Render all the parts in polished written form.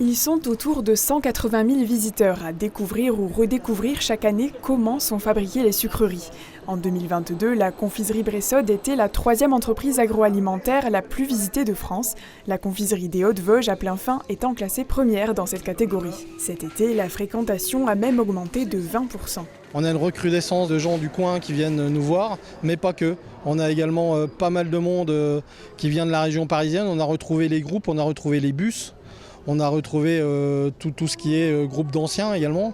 Ils sont autour de 180 000 visiteurs à découvrir ou redécouvrir chaque année comment sont fabriquées les sucreries. En 2022, la confiserie Bressod était la 3e entreprise agroalimentaire la plus visitée de France, la confiserie des Hautes-Vosges à Plainfin étant classée première dans cette catégorie. Cet été, la fréquentation a même augmenté de 20%. On a une recrudescence de gens du coin qui viennent nous voir, mais pas que. On a également pas mal de monde qui vient de la région parisienne. On a retrouvé les groupes, on a retrouvé les bus. On a retrouvé tout ce qui est groupe d'anciens également.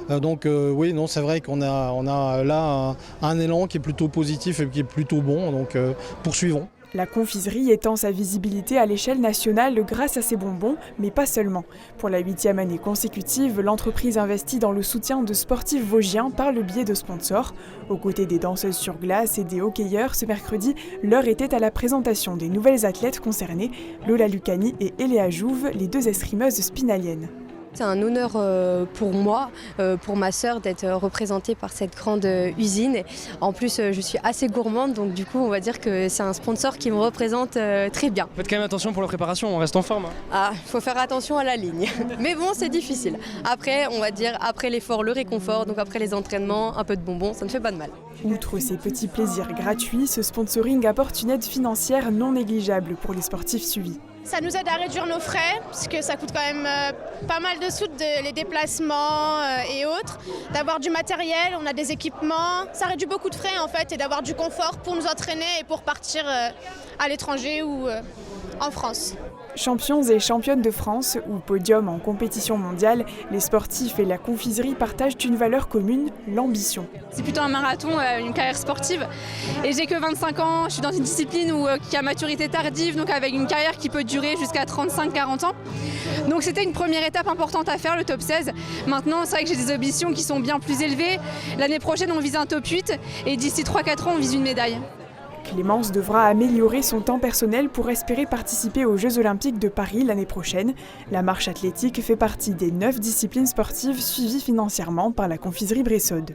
Oui, non, c'est vrai qu'on a là un élan qui est plutôt positif et qui est plutôt bon, donc poursuivons. La confiserie étend sa visibilité à l'échelle nationale grâce à ses bonbons, mais pas seulement. Pour la 8e année consécutive, l'entreprise investit dans le soutien de sportifs vosgiens par le biais de sponsors. Aux côtés des danseuses sur glace et des hockeyeurs, ce mercredi, l'heure était à la présentation des nouvelles athlètes concernées, Lola Lucani et Eléa Jouve, les 2 escrimeuses spinaliennes. C'est un honneur pour moi, pour ma sœur, d'être représentée par cette grande usine. En plus, je suis assez gourmande, donc du coup, on va dire que c'est un sponsor qui me représente très bien. Faites quand même attention pour la préparation, on reste en forme. Ah, il faut faire attention à la ligne. Mais bon, c'est difficile. Après, on va dire, après l'effort, le réconfort, donc après les entraînements, un peu de bonbons, ça ne fait pas de mal. Outre ces petits plaisirs gratuits, ce sponsoring apporte une aide financière non négligeable pour les sportifs suivis. Ça nous aide à réduire nos frais, parce que ça coûte quand même pas mal de sous, les déplacements et autres. D'avoir du matériel, on a des équipements, ça réduit beaucoup de frais en fait, et d'avoir du confort pour nous entraîner et pour partir à l'étranger ou en France. Champions et championnes de France ou podium en compétition mondiale, les sportifs et la confiserie partagent une valeur commune, l'ambition. C'est plutôt un marathon, une carrière sportive. Et j'ai que 25 ans, je suis dans une discipline qui a maturité tardive, donc avec une carrière qui peut durer jusqu'à 35-40 ans. Donc c'était une première étape importante à faire, le top 16. Maintenant, c'est vrai que j'ai des ambitions qui sont bien plus élevées. L'année prochaine, on vise un top 8 et d'ici 3-4 ans, on vise une médaille. Clémence devra améliorer son temps personnel pour espérer participer aux Jeux Olympiques de Paris l'année prochaine. La marche athlétique fait partie des 9 disciplines sportives suivies financièrement par la confiserie Bressod.